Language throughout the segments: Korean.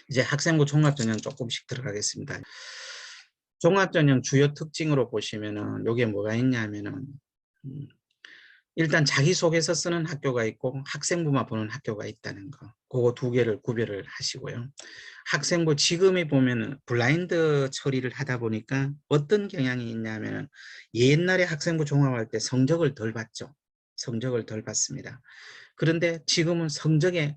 이제 학생부 종합전형 조금씩 들어가겠습니다. 종합전형 주요 특징으로 보시면은 요게 뭐가 있냐면은 일단 자기소개서 쓰는 학교가 있고 학생부만 보는 학교가 있다는 거. 그거 두 개를 구별을 하시고요. 학생부 지금에 보면은 블라인드 처리를 하다 보니까 어떤 경향이 있냐면은 옛날에 학생부 종합할 때 성적을 덜 봤죠. 성적을 덜 봤습니다. 그런데 지금은 성적에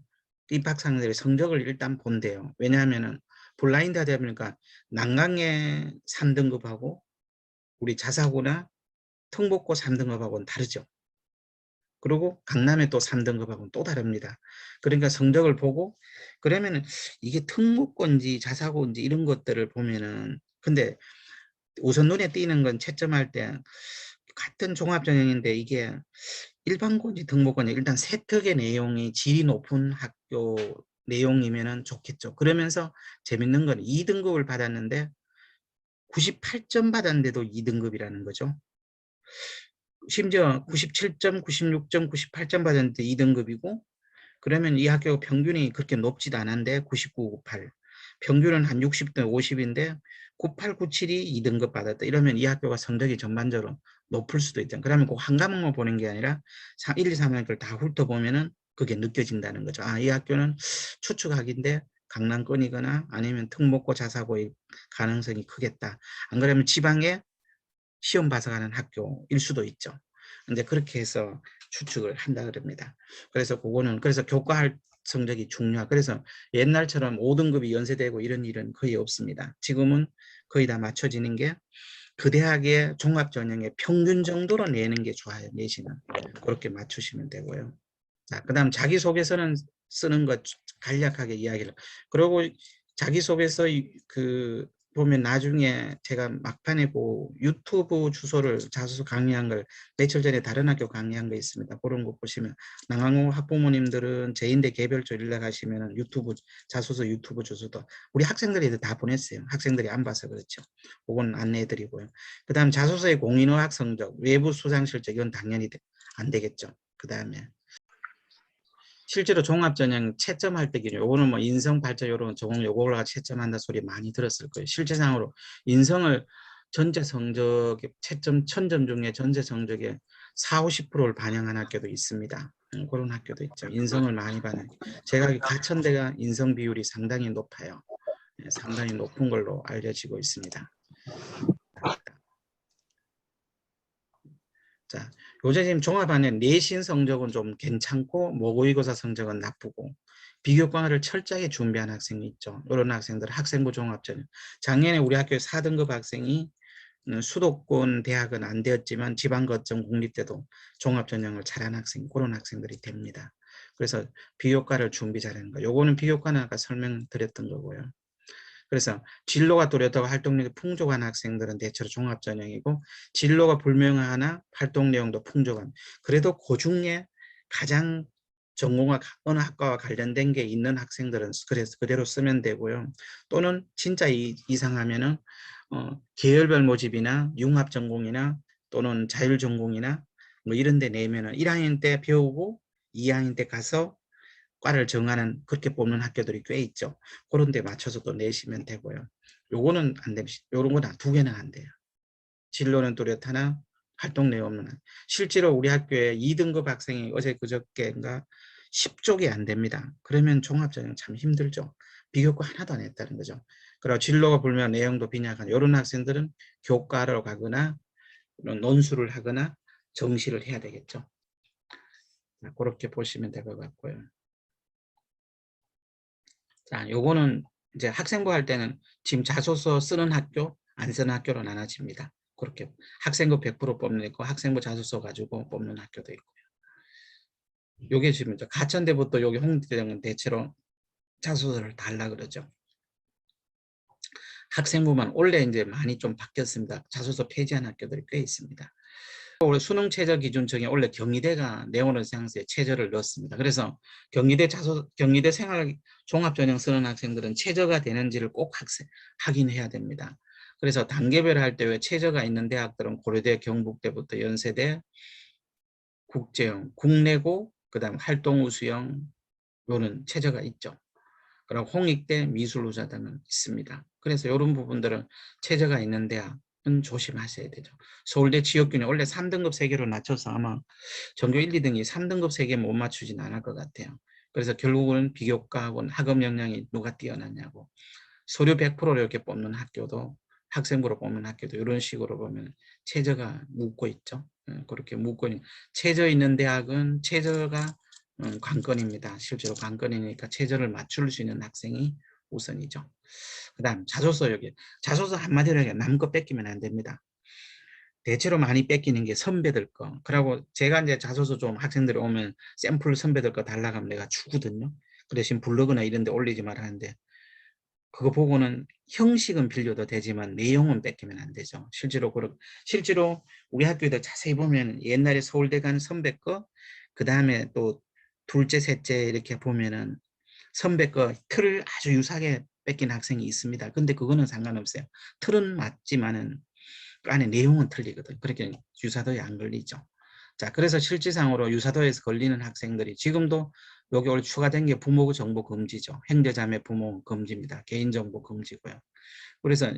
입학생들이 성적을 일단 본대요. 왜냐하면은 블라인드 하다 보니까 난강의 3등급하고 우리 자사고나 특목고 3등급하고는 다르죠. 그리고 강남의 또 3등급하고는 또 다릅니다. 그러니까 성적을 보고 그러면은 이게 특목고인지 자사고인지 이런 것들을 보면은 근데 우선 눈에 띄는 건 채점할 때 같은 종합전형인데 이게 일반고인지 특목고인지 일단 세특의 내용이 질이 높은 학교 내용이면은 좋겠죠. 그러면서 재밌는 건 2등급을 받았는데 98점 받았는데도 2등급이라는 거죠. 심지어 97점, 96점, 98점 받았는데 2등급이고 그러면 이 학교 평균이 그렇게 높지도 않은데 99, 98 평균은 한 60대 50인데 98, 97이 2등급 받았다. 이러면 이 학교가 성적이 전반적으로 높을 수도 있잖아요. 그러면 꼭 한 과목만 보는 게 아니라 1, 2, 3학년을 다 훑어보면은 그게 느껴진다는 거죠. 아, 이 학교는 추측학인데 강남권이거나 아니면 특목고 자사고의 가능성이 크겠다. 안 그러면 지방에 시험 봐서 가는 학교일 수도 있죠. 근데 그렇게 해서 추측을 한다 그럽니다. 그래서 그거는 그래서 교과할 성적이 중요하. 그래서 옛날처럼 5등급이 연세되고 이런 일은 거의 없습니다. 지금은 거의 다 맞춰지는 게 그 대학의 종합전형의 평균 정도로 내는 게 좋아요. 내신은 그렇게 맞추시면 되고요. 자, 그다음 자기소개서는 쓰는 것 간략하게 이야기를. 그리고 자기소개서 그 보면 나중에 제가 막판에 유튜브 주소를 자소서 강의한 걸 며칠 전에 다른 학교 강의한 거 있습니다. 그런 거 보시면 남항고 학부모님들은 제인대 개별적으로 연락하시면 유튜브 자소서 유튜브 주소도 우리 학생들이 다 보냈어요. 학생들이 안 봐서 그렇죠. 그건 안내해드리고요. 그다음 자소서의 공인어학 성적, 외부 수상 실적 이건 당연히 안 되겠죠. 그다음에 실제로 종합전형 채점할 때 기준, 요거는 뭐 인성, 발전 요런 전공 요거를 채점한다 소리 많이 들었을 거예요. 실제상으로 인성을 전체 성적의 채점 1000점 중에 전체 성적의 4, 50%를 반영한 학교도 있습니다. 그런 학교도 있죠. 인성을 많이 반영. 제가 가천대가 인성 비율이 상당히 높아요. 상당히 높은 걸로 알려지고 있습니다. 자, 요새 지금 종합하는 내신 성적은 좀 괜찮고 모의고사 성적은 나쁘고 비교과를 철저하게 준비한 학생이 있죠. 이런 학생들 학생부 종합전형. 작년에 우리 학교에 4등급 학생이 수도권 대학은 안 되었지만 지방거점 공립대도 종합전형을 잘한 학생, 그런 학생들이 됩니다. 그래서 비교과를 준비 잘하는 거. 요거는 비교과는 아까 설명드렸던 거고요. 그래서 진로가 뚜렷하고 활동력이 풍족한 학생들은 대체로 종합전형이고 진로가 불명하나 활동 내용도 풍족한 그래도 그 중에 가장 전공과 어느 학과와 관련된 게 있는 학생들은 그래서 그대로 쓰면 되고요. 또는 진짜 이상하면은 계열별 모집이나 융합전공이나 또는 자율전공이나 뭐 이런 데 내면은 1학년 때 배우고 2학년 때 가서 과를 정하는 그렇게 뽑는 학교들이 꽤 있죠. 그런 데 맞춰서 또 내시면 되고요. 요거는 안 됩니다. 요런 건 두 개는 안 돼요. 진로는 뚜렷하나 활동 내용 없는 실제로 우리 학교에 2등급 학생이 어제 그저께인가 10쪽이 안 됩니다. 그러면 종합전형 참 힘들죠. 비교과 하나도 안 했다는 거죠. 그리고 진로가 불면 내용도 빈약한 이런 학생들은 교과로 가거나 논술을 하거나 정시를 해야 되겠죠. 그렇게 보시면 될 것 같고요. 자, 요거는 이제 학생부 할 때는 지금 자소서 쓰는 학교, 안 쓰는 학교로 나눠집니다. 그렇게 학생부 100% 뽑는 있고 학생부 자소서 가지고 뽑는 학교도 있고요. 요게 지금 이제 가천대부터 여기 홍대는 대체로 자소서를 달라 그러죠. 학생부만 원래 이제 많이 좀 바뀌었습니다. 자소서 폐지한 학교들이 꽤 있습니다. 올해 수능 최저 기준 중에 원래 경희대가 네오노상스에 최저를 넣었습니다. 그래서 경희대 생활 종합전형 쓰는 학생들은 최저가 되는지를 꼭 확인해야 됩니다. 그래서 단계별 할 때 왜 최저가 있는 대학들은 고려대, 경북대부터 연세대, 국제형, 국내고 그다음 활동우수형 요는 최저가 있죠. 그리고 홍익대, 미술노자 등은 있습니다. 그래서 이런 부분들은 최저가 있는 대학은 조심하셔야 되죠. 서울대 지역균이 원래 3등급 3개로 낮춰서 아마 전교 1, 2등이 3등급 3개 못 맞추진 않을 것 같아요. 그래서 결국은 비교과학원 학업 역량이 누가 뛰어났냐고 서류 100%를 이렇게 뽑는 학교도 학생부로 뽑는 학교도 이런 식으로 보면 최저가 묻고 있죠. 그렇게 묻고 최저 있는 대학은 최저가 관건입니다. 실제로 관건이니까 최저를 맞출 수 있는 학생이 우선이죠. 그 다음 자소서 여기 자소서 한마디로 얘기해 남 거 뺏기면 안 됩니다. 대체로 많이 뺏기는 게 선배들 거. 그리고 제가 이제 자소서 좀 학생들이 오면 샘플 선배들 거 달라고 하면 내가 주거든요. 그 대신 블로그나 이런 데 올리지 말라는데 그거 보고는 형식은 빌려도 되지만 내용은 뺏기면 안 되죠. 실제로 우리 학교에도 자세히 보면 옛날에 서울대 간 선배 거, 그 다음에 또 둘째, 셋째 이렇게 보면은 선배 거 틀을 아주 유사하게 뺏긴 학생이 있습니다. 근데 그거는 상관없어요. 틀은 맞지만은 그 안에 내용은 틀리거든. 그렇게 유사도에 안 걸리죠. 자, 그래서 실질상으로 유사도에서 걸리는 학생들이 지금도 여기 올 추가된 게 부모 정보 금지죠. 형제자매 부모 금지입니다. 개인정보 금지고요. 그래서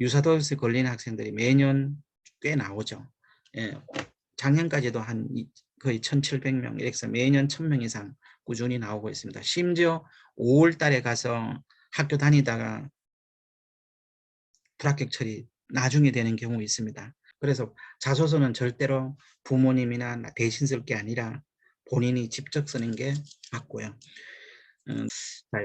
유사도에서 걸리는 학생들이 매년 꽤 나오죠. 예, 작년까지도 한 거의 1,700명 이렇게 매년 1,000명 이상 꾸준히 나오고 있습니다. 심지어 5월 달에 가서 학교 다니다가 불합격 처리 나중에 되는 경우 있습니다. 그래서 자소서는 절대로 부모님이나 대신 쓸 게 아니라 본인이 직접 쓰는 게 맞고요.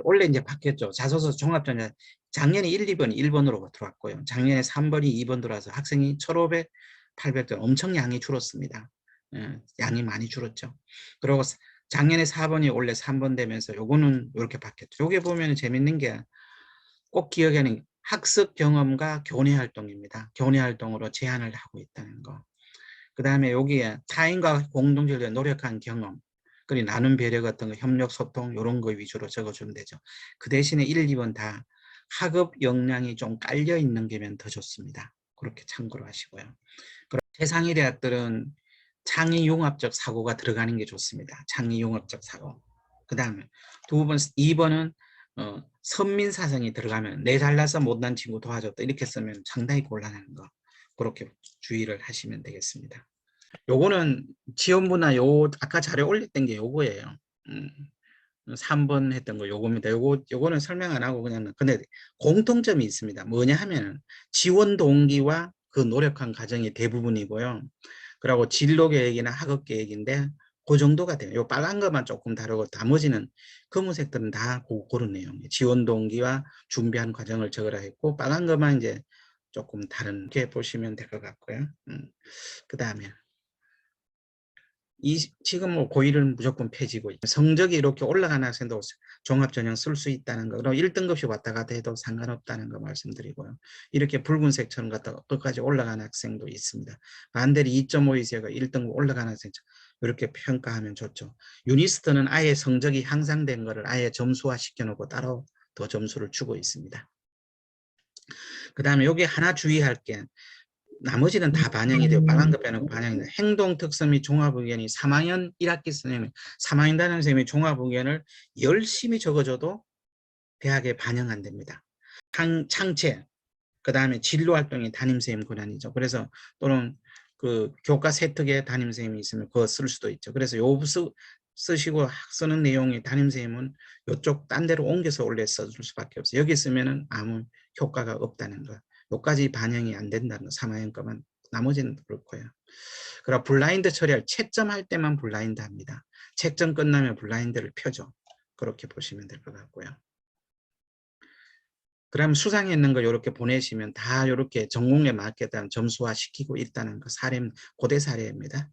원래 이제 바뀌었죠. 자소서 종합전자 작년에 1, 2번이 1번으로 들어왔고요. 작년에 3번이 2번 들어와서 학생이 1,500, 800대 엄청 양이 줄었습니다. 양이 많이 줄었죠. 그리고 작년에 4번이 원래 3번 되면서 요거는 이렇게 바뀌었죠. 요게 보면 재밌는 게 꼭 기억하는 학습 경험과 교내 활동입니다. 교내 활동으로 제한을 하고 있다는 거. 그 다음에 여기에 타인과 공동체를 위해 노력한 경험, 그리고 나눔 배려 같은 거, 협력, 소통 이런 거 위주로 적어주면 되죠. 그 대신에 1, 2번 다 학업 역량이 좀 깔려 있는 게면 더 좋습니다. 그렇게 참고로 하시고요. 그리고 세상의 대학들은 창의융합적 사고가 들어가는 게 좋습니다. 창의융합적 사고. 그 다음에 2번은 선민사상이 들어가면 내 잘나서 못난 친구 도와줬다 이렇게 쓰면 상당히 곤란한 거. 그렇게 주의를 하시면 되겠습니다. 요거는 지원부나 아까 자료 올렸던 게 요거예요. 3번 했던 거 요겁니다. 요거는 설명 안 하고 그냥 근데 공통점이 있습니다. 뭐냐 하면 지원 동기와 그 노력한 과정이 대부분이고요. 그리고 진로 계획이나 학업 계획인데 그 정도가 돼요. 요 빨간 것만 조금 다르고 나머지는 검은색들은 다 그런 내용이에요. 지원 동기와 준비한 과정을 적으라 했고 빨간 것만 이제 조금 다른 게 보시면 될 것 같고요. 그 다음에 지금 뭐 고1은 무조건 폐지고 성적이 이렇게 올라가는 학생도 종합전형 쓸 수 있다는 거 그럼 1등급씩 왔다 갔다 해도 상관없다는 거 말씀드리고요. 이렇게 붉은색처럼 갖다가 끝까지 올라가는 학생도 있습니다. 반대로 2.5 이상가 1등급 올라가는 학생 이렇게 평가하면 좋죠. 유니스트는 아예 성적이 향상된 거를 아예 점수화 시켜놓고 따로 더 점수를 주고 있습니다. 그 다음에 여기 하나 주의할 게 나머지는 다 반영이 돼요. 빨간 거 빼놓고 반영이 돼요. 행동 특성 및 종합의견이 3학년 1학기 선생님이 3학년 담임 선생님이 종합의견을 열심히 적어줘도 대학에 반영 안 됩니다. 창체, 그 다음에 진로활동이 담임선생님 권한이죠. 그래서 또는 그 교과 세특에 담임선생님이 있으면 그거 쓸 수도 있죠. 그래서 요 쓰시고 쓰는 내용이 담임선생님은 이쪽 딴 데로 옮겨서 원래 써줄 수밖에 없어요. 여기 쓰면은 아무 효과가 없다는 거. 요까지 반영이 안 된다는 거. 3학년 거만 나머지는 그렇고요. 그리고 블라인드 처리할 채점할 때만 블라인드 합니다. 채점 끝나면 블라인드를 펴죠. 그렇게 보시면 될 것 같고요. 그럼 수상에 있는 거 이렇게 보내시면 다 이렇게 전공에 맞게 점수화 시키고 있다는 거 고대 사례입니다.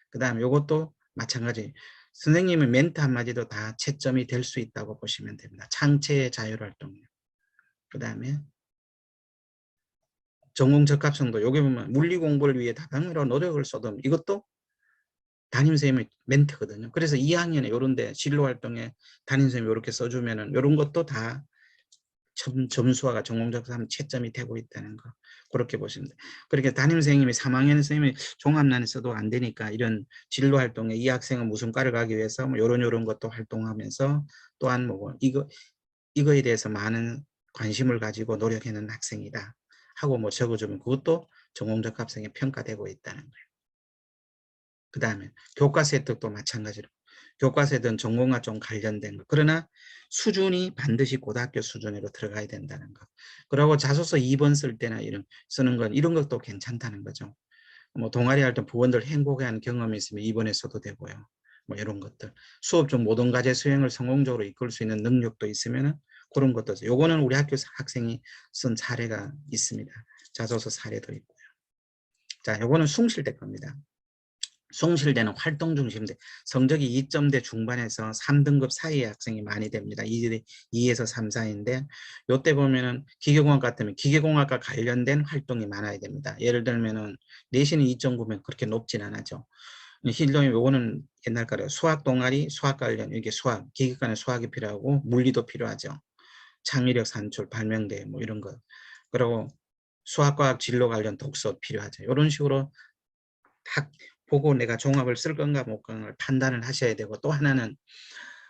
그 다음에 이것도 마찬가지. 선생님의 멘트 한마디도 다 채점이 될 수 있다고 보시면 됩니다. 창체의 자율활동. 그 다음에 전공 적합성도 여기 보면 물리 공부를 위해 다방으로 노력을 쏟음 이것도 담임선생님의 멘트거든요. 그래서 2학년에 이런 데 진로활동에 담임선생님이 이렇게 써주면은 이런 것도 다 점수화가 전공적으로 채점이 되고 있다는 거 그렇게 보시면 돼요. 그렇게 담임선생님이 3학년 선생님이 종합란에 써도 안 되니까 이런 진로활동에 이 학생은 무슨 과를 가기 위해서 뭐 요런 것도 활동하면서 또한 뭐 이거 이거에 대해서 많은 관심을 가지고 노력하는 학생이다 하고 뭐 적어주면 그것도 전공적합성에 평가되고 있다는 거예요. 그 다음에 교과서 혜택도 마찬가지로 교과서든 전공과 좀 관련된 거. 그러나 수준이 반드시 고등학교 수준으로 들어가야 된다는 거. 그리고 자소서 2번 쓸 때나 쓰는 건 이런 것도 괜찮다는 거죠. 뭐 동아리 활동 부원들 행복해하는 경험이 있으면 2번에 써도 되고요. 뭐 이런 것들. 수업 중 모든 과제 수행을 성공적으로 이끌 수 있는 능력도 있으면은 그런 것도. 요거는 우리 학교 학생이 쓴 사례가 있습니다. 자소서 사례도 있고요. 자, 요거는 숭실대 겁니다. 숭실대는 활동 중심대, 성적이 2점대 중반에서 3등급 사이의 학생이 많이 됩니다. 2에서 3 사이인데 요때 보면은 기계공학 같으면 기계공학과 관련된 활동이 많아야 됩니다. 예를 들면은 내신이 2.9면 그렇게 높진 않아죠. 힐동이 요거는 옛날 거래요. 수학 동아리, 수학 관련, 이게 수학, 기계과는 수학이 필요하고 물리도 필요하죠. 창의력 산출, 발명대 뭐 이런 거. 그리고 수학과학 진로 관련 독서 필요하죠. 이런 식으로 딱 보고 내가 종합을 쓸 건가 못 건가 판단을 하셔야 되고, 또 하나는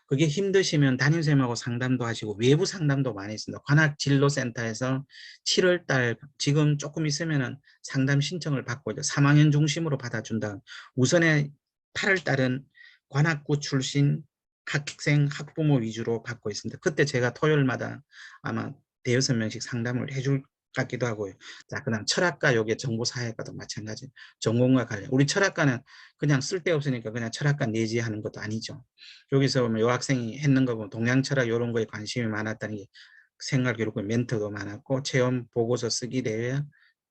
그게 힘드시면 담임선생님하고 상담도 하시고 외부 상담도 많이 있습니다. 관악진로센터에서 7월 달 지금 조금 있으면은 상담 신청을 받고 이제 3학년 중심으로 받아준다. 우선에 8월 달은 관악구 출신 학생 학부모 위주로 받고 있습니다. 그때 제가 토요일마다 아마 대여섯 명씩 상담을 해줄 같기도 하고요. 자, 그다음 철학과, 요게 정보사회과도 마찬가지. 전공과 관련. 우리 철학과는 그냥 쓸데없으니까 그냥 철학과 내지하는 것도 아니죠. 여기서 보면 요 학생이 했는 거 보면 동양철학 이런 거에 관심이 많았다는 게 생활 기록 멘트도 많았고, 체험 보고서 쓰기 대회,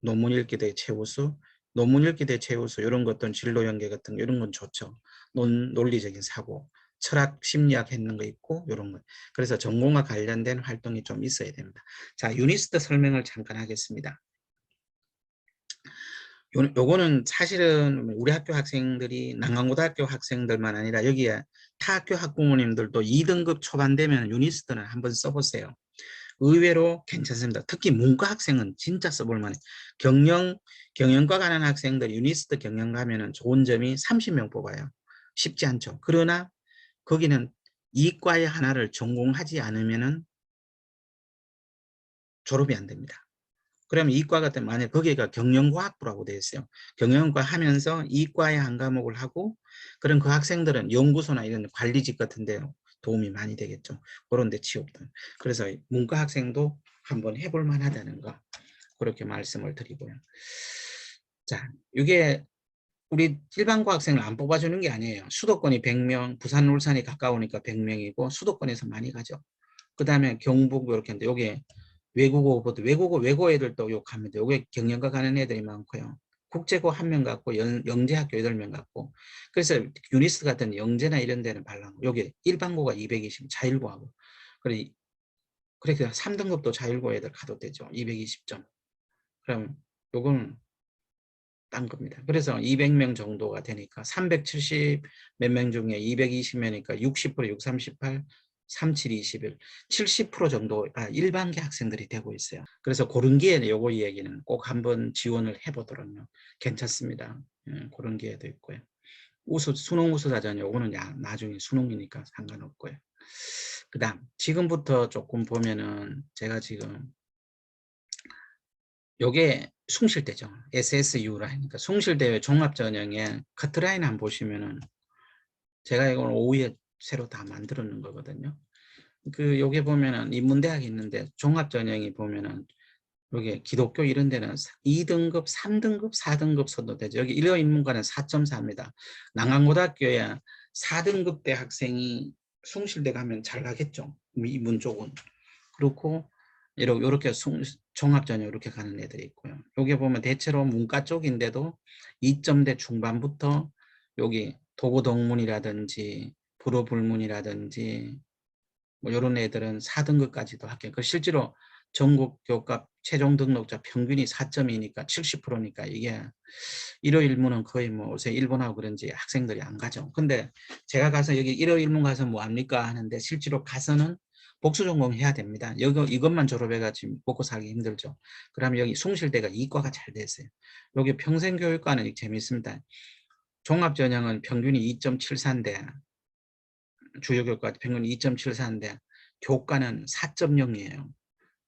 논문 읽기 대회 최우수, 논문 읽기 대회 최우수, 이런 것들은 진로 연계 같은 거 이런 건 좋죠. 논리적인 사고, 철학 심리학 했는 거 있고 이런 거. 그래서 전공과 관련된 활동이 좀 있어야 됩니다. 자, 유니스트 설명을 잠깐 하겠습니다. 요거는 사실은 우리 학교 학생들이, 난강고등학교 학생들만 아니라 여기에 타 학교 학부모님들도 2등급 초반 되면 유니스트는 한번 써보세요. 의외로 괜찮습니다. 특히 문과 학생은 진짜 써볼 만해. 경영과 가는 학생들 유니스트 경영 가면은 좋은 점이 30명 뽑아요. 쉽지 않죠. 그러나 거기는 이과의 하나를 전공하지 않으면은 졸업이 안 됩니다. 그러면 이과 같은, 만약 거기가 경영과학부라고 되어 있어요. 경영과 하면서 이과의 한 과목을 하고, 그런 그 학생들은 연구소나 이런 관리직 같은 데 도움이 많이 되겠죠. 그런 데 취업도. 그래서 문과 학생도 한번 해볼 만하다는 거, 그렇게 말씀을 드리고요. 자, 이게 우리 일반고 학생을 안 뽑아주는 게 아니에요. 수도권이 100명, 부산, 울산이 가까우니까 100명이고 수도권에서 많이 가죠. 그 다음에 경북 이렇게 했는데 요게 외국어 애들도 욕합니다. 요게 경영과 가는 애들이 많고요. 국제고 1명 갖고 영재학교 8명 갖고, 그래서 유니스 같은 영재나 이런 데는 발라고, 여기 일반고가 220, 자율고하고, 그래 그래서 3등급도 자율고 애들 가도 되죠. 220점. 그럼 요건 딴 겁니다. 그래서 200명 정도가 되니까 370 몇 명 중에 220명이니까 60%, 6, 38, 37, 21, 70% 정도가 일반계 학생들이 되고 있어요. 그래서 그런 기회는 요거 얘기는 꼭 한번 지원을 해보도록요. 괜찮습니다. 그런 기회도 있고요. 수능 우수자전 요거는 나중에 수능이니까 상관없고요. 그 다음 지금부터 조금 보면은 제가 지금 요게 숭실대죠. SSU라 하니까 숭실대회 종합전형에 커트라인 한번 보시면은 제가 이걸 오후에 새로 다 만들어 놓은 거거든요. 요게 보면은 인문대학이 있는데 종합전형이 보면은 여기 기독교 이런 데는 2등급, 3등급, 4등급 써도 되죠. 여기 일요인문과는 4.4입니다. 난강고등학교에 4등급 대 학생이 숭실대 가면 잘 가겠죠. 이문 쪽은. 그렇고 이렇게 종합전형 이렇게 가는 애들이 있고요. 여기 보면 대체로 문과 쪽인데도 2점대 중반부터 여기 도고동문이라든지 불어불문이라든지 뭐 이런 애들은 4등급까지도 합격. 그 실제로 전국 교과 최종 등록자 평균이 4점이니까 70%니까 이게 일요일문은 거의 뭐 요새 일본하고 그런지 학생들이 안 가죠. 근데 제가 가서 여기 일요일문 가서 뭐 합니까 하는데 실제로 가서는 복수 전공 해야 됩니다. 이것만 졸업해가지고 먹고 살기 힘들죠. 그러면 여기 숭실대가 이과가 잘 됐어요. 여기 평생교육과는 재밌습니다. 종합전형은 평균이 2.74인데 주요 교과 평균 2.74인데 교과는 4.0이에요.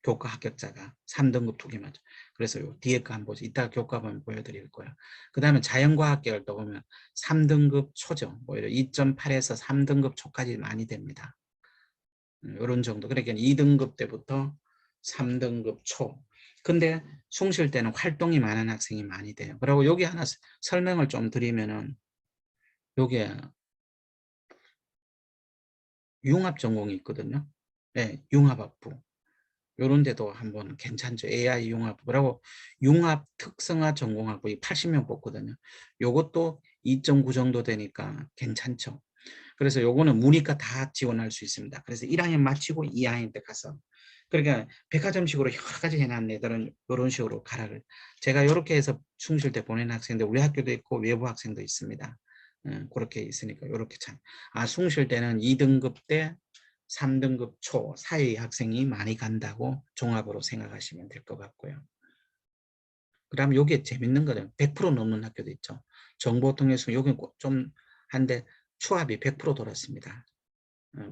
교과 합격자가 3등급 2개 맞죠. 그래서 요 뒤에 거 한번 보죠. 이따가 교과 보면 보여드릴 거예요. 그 다음에 자연과학계를 또 보면 3등급 초죠. 오히려 2.8에서 3등급 초까지 많이 됩니다. 이런 정도. 그러니까 2등급 때부터 3등급 초. 근데 숭실 때는 활동이 많은 학생이 많이 돼요. 그리고 여기 하나 설명을 좀 드리면은 요게 융합 전공이 있거든요. 네, 융합학부. 요런 데도 한번 괜찮죠. AI 융합부라고 융합 특성화 전공하고 80명 뽑거든요. 요것도 2.9 정도 되니까 괜찮죠. 그래서 요거는 문이과 다 지원할 수 있습니다. 그래서 1학년 마치고 2학년 때 가서 그러니까 백화점식으로 여러 가지 해놨는 애들은 이런 식으로 가라를 제가 이렇게 해서 숭실대 보낸 학생들 우리 학교도 있고 외부 학생도 있습니다. 그렇게 있으니까 이렇게 참 숭실대는 2등급 때 3등급 초 사이 학생이 많이 간다고 종합으로 생각하시면 될 것 같고요. 그 다음에 여기에 재밌는 거는 100% 넘는 학교도 있죠. 정보통일성 여기 좀 한데 추합이 100% 돌았습니다.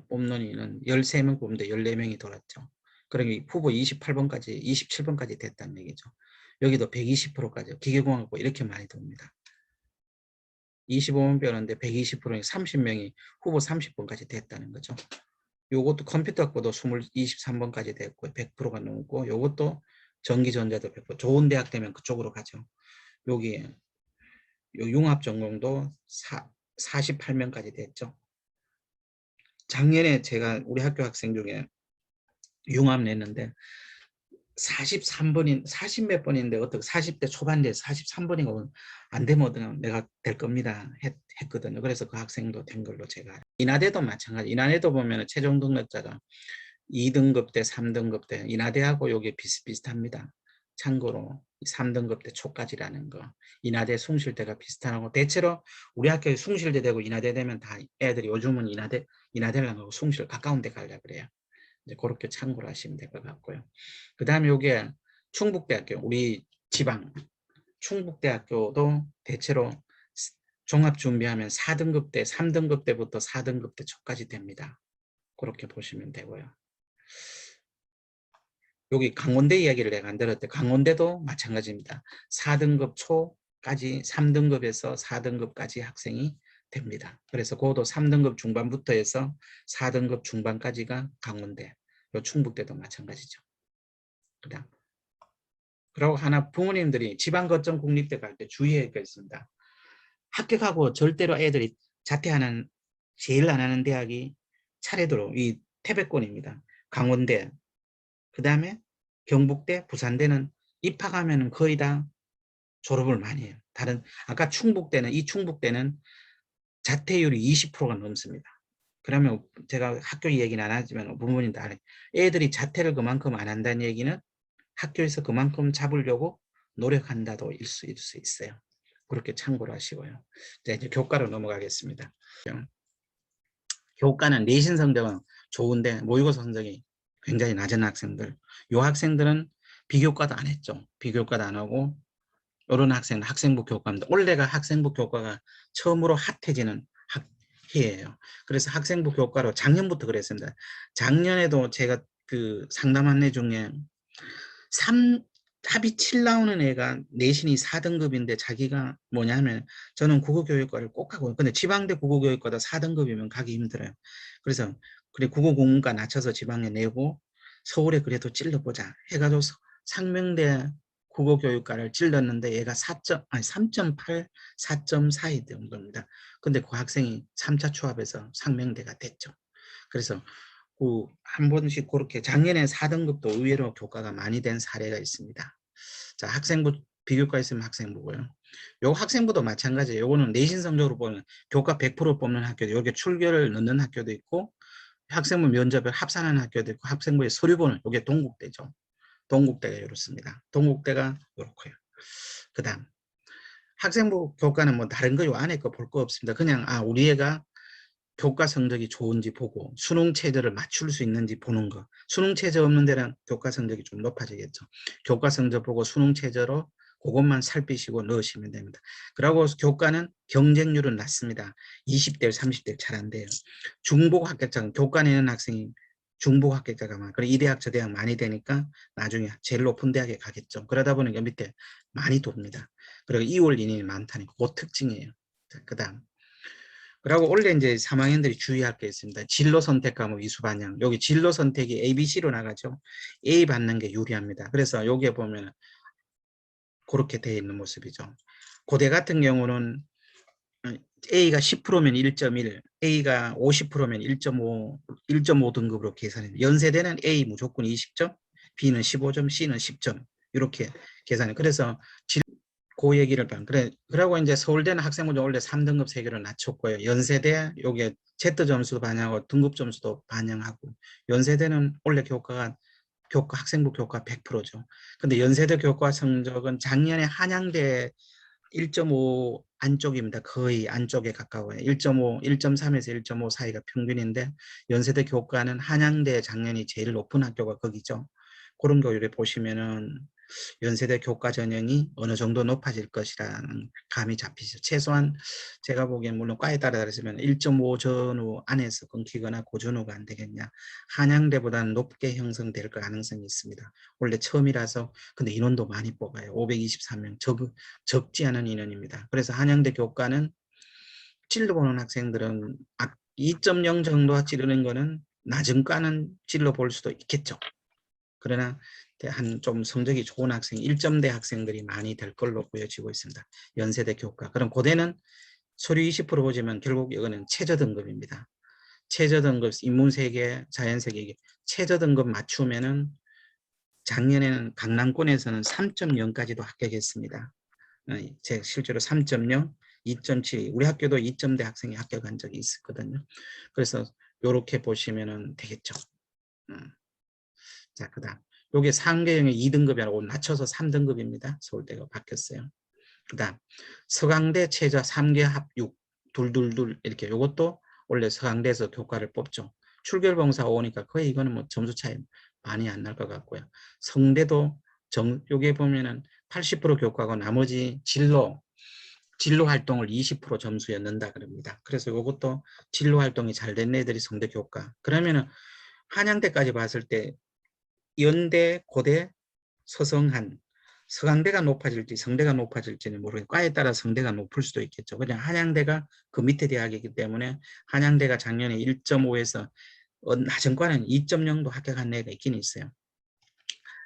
뽑는 이는 13명 뽑는데 14명이 돌았죠. 그러니 후보 28번까지 27번까지 됐다는 얘기죠. 여기도 120%까지 기계공학부 이렇게 많이 돕니다. 25명 빼는데 120%니 30명이 후보 30번까지 됐다는 거죠. 요것도 컴퓨터학부도 23번까지 됐고 100%가 넘고 요것도 전기전자도 100% 좋은 대학 되면 그쪽으로 가죠. 여기 요 융합전공도 48명까지 됐죠. 작년에 제가 우리 학교 학생 중에 융합 냈는데 43번인 40 몇 번인데 어떻게 40대 초반대 43번인가 안 되면 내가 될 겁니다 했거든요. 그래서 그 학생도 된 걸로 제가 인하대도 마찬가지. 인하대도 보면 최종 등록자가 2등급 때 3등급 때 인하대하고 여기 비슷비슷합니다. 참고로 3등급 때 초까지라는 거 인하대 숭실대가 비슷하고 대체로 우리 학교에 숭실대 되고 인하대 되면 다 애들이 요즘은 인하대를 안 가고 숭실 가까운 데 가려고 그래요. 이제 그렇게 참고를 하시면 될 것 같고요. 그 다음에 요게 충북대학교 우리 지방 충북대학교도 대체로 종합 준비하면 4등급 때 3등급 때부터 4등급 때 초까지 됩니다. 그렇게 보시면 되고요. 여기 강원대 이야기를 내가 안 들었대. 강원대도 마찬가지입니다. 4등급 초까지 3등급에서 4등급까지 학생이 됩니다. 그래서 그것도 3등급 중반부터 해서 4등급 중반까지가 강원대. 요 충북대도 마찬가지죠. 그다음 그리고 하나 부모님들이 지방 거점 국립대 갈 때 주의할 게 있습니다. 합격하고 절대로 애들이 자퇴하는 제일 안 하는 대학이 차례대로 이 태백권입니다. 강원대, 그 다음에 경북대, 부산대는 입학하면 거의 다 졸업을 많이 해요. 다른 아까 충북대는 이 충북대는 자퇴율이 20%가 넘습니다. 그러면 제가 학교 얘기는 안 하지만 부모님도 알아요. 애들이 자퇴를 그만큼 안 한다는 얘기는 학교에서 그만큼 잡으려고 노력한다도 일 수 있어요. 그렇게 참고를 하시고요. 이제 교과로 넘어가겠습니다. 교과는 내신 성적은 좋은데 모의고사 성적이 굉장히 낮은 학생들. 이 학생들은 비교과도 안 했죠. 비교과도 안 하고 이런 학생은 학생부 교과입니다. 올해가 학생부 교과가 처음으로 핫해지는 해예요. 그래서 학생부 교과로 작년부터 그랬습니다. 작년에도 제가 그 상담한 애 중에 합이 7 나오는 애가 내신이 4등급인데 자기가 뭐냐면 저는 국어교육과를 꼭 가고 근데 지방대 국어교육과도 4등급이면 가기 힘들어요. 그래서 그래 국어 공과 낮춰서 지방에 내고 서울에 그래도 찔러보자 해가지고 상명대 국어교육과를 찔렀는데 얘가 3.8, 4.4 정도입니다. 근데 그 학생이 3차 추합에서 상명대가 됐죠. 그래서 한 번씩 그렇게 작년에 4등급도 의외로 교과가 많이 된 사례가 있습니다. 자, 학생부 비교과 있으면 학생부고요. 요 학생부도 마찬가지예요. 요거는 내신 성적으로 보면 교과 100% 뽑는 학교도 여기 출결을 넣는 학교도 있고 학생부 면접을 합산하는 학교도 있고 학생부의 서류 보는 요게 동국대죠. 동국대가 이렇습니다. 동국대가 이렇고요. 그다음 학생부 교과는 뭐 다른 거 요 안에 거 볼 거 없습니다. 그냥 우리 애가 교과 성적이 좋은지 보고 수능 체제를 맞출 수 있는지 보는 거. 수능 체제 없는 데는 교과 성적이 좀 높아지겠죠. 교과 성적 보고 수능 체제로 그것만 살피시고 넣으시면 됩니다. 그리고 교과는 경쟁률은 낮습니다. 20대, 30대 잘 안 돼요. 중복 합격자는 교과 내는 학생이 중복 합격자가 많아. 그리고 이 대학 저 대학 많이 되니까 나중에 제일 높은 대학에 가겠죠. 그러다 보니까 밑에 많이 돕니다. 그리고 2월 인원이 많다니까 그 특징이에요. 그다음 그리고 원래 이제 3학년들이 주의할 게 있습니다. 진로 선택 과목 이수 반영. 여기 진로 선택이 A, B, C로 나가죠. A 받는 게 유리합니다. 그래서 여기에 보면 그렇게 되어 있는 모습이죠. 고대 같은 경우는 A가 10%면 1.1, A가 50%면 1.5, 1.5 등급으로 계산해요. 연세대는 A 무조건 20점, B는 15점, C는 10점 이렇게 계산해요. 그래서 그 얘기를 그러고 이제 서울대는 학생 문제 원래 3등급 3개로 낮췄고요. 연세대 요게 Z 점수도 반영하고 등급 점수도 반영하고 연세대는 원래 교과 학생부 교과 100%죠. 근데 연세대 교과 성적은 작년에 한양대 1.5 안쪽입니다. 거의 안쪽에 가까워요. 1.5, 1.3에서 1.5 사이가 평균인데 연세대 교과는 한양대 작년이 제일 높은 학교가 거기죠. 그런 교육에 보시면은 연세대 교과 전형이 어느 정도 높아질 것이라는 감이 잡히죠. 최소한 제가 보기엔 물론 과에 따라 다르지만 1.5 전후 안에서 끊기거나 고전후가 안 되겠냐. 한양대보다는 높게 형성될 가능성이 있습니다. 원래 처음이라서 근데 인원도 많이 뽑아요. 523명 적지 않은 인원입니다. 그래서 한양대 교과는 진로 보는 학생들은 2.0 정도 찌르는 거는 낮은 과는 진로 볼 수도 있겠죠. 그러나 한 좀 성적이 좋은 학생, 1점대 학생들이 많이 될 걸로 보여지고 있습니다. 연세대 교과. 그럼 고대는 서류 20% 보지만 결국 이거는 최저 등급입니다. 최저 등급, 인문세계, 자연세계, 최저 등급 맞추면은 작년에는 강남권에서는 3.0까지도 합격했습니다. 제 실제로 3.0, 2.7, 우리 학교도 2점대 학생이 합격한 적이 있었거든요. 그래서 이렇게 보시면 되겠죠. 자, 그 다음. 요게 상계형의 2등급이라고 낮춰서 3등급입니다. 서울대가 바뀌었어요. 그 다음. 서강대 최저 3개 합6 둘둘둘 이렇게 요것도 원래 서강대에서 교과를 뽑죠. 출결봉사 오니까 거의 이거는 뭐 점수 차이 많이 안 날 것 같고요. 성대도 요게 보면은 80% 교과고 나머지 진로 활동을 20% 점수에 넣는다 그럽니다. 그래서 이것도 진로 활동이 잘 된 애들이 성대 교과. 그러면은 한양대까지 봤을 때 연대, 고대, 서성한, 서강대가 높아질지 성대가 높아질지는 모르겠고 과에 따라 성대가 높을 수도 있겠죠. 그냥 한양대가 그 밑에 대학이기 때문에 한양대가 작년에 1.5에서 낮은 과는 2.0도 합격한 애가 있긴 있어요.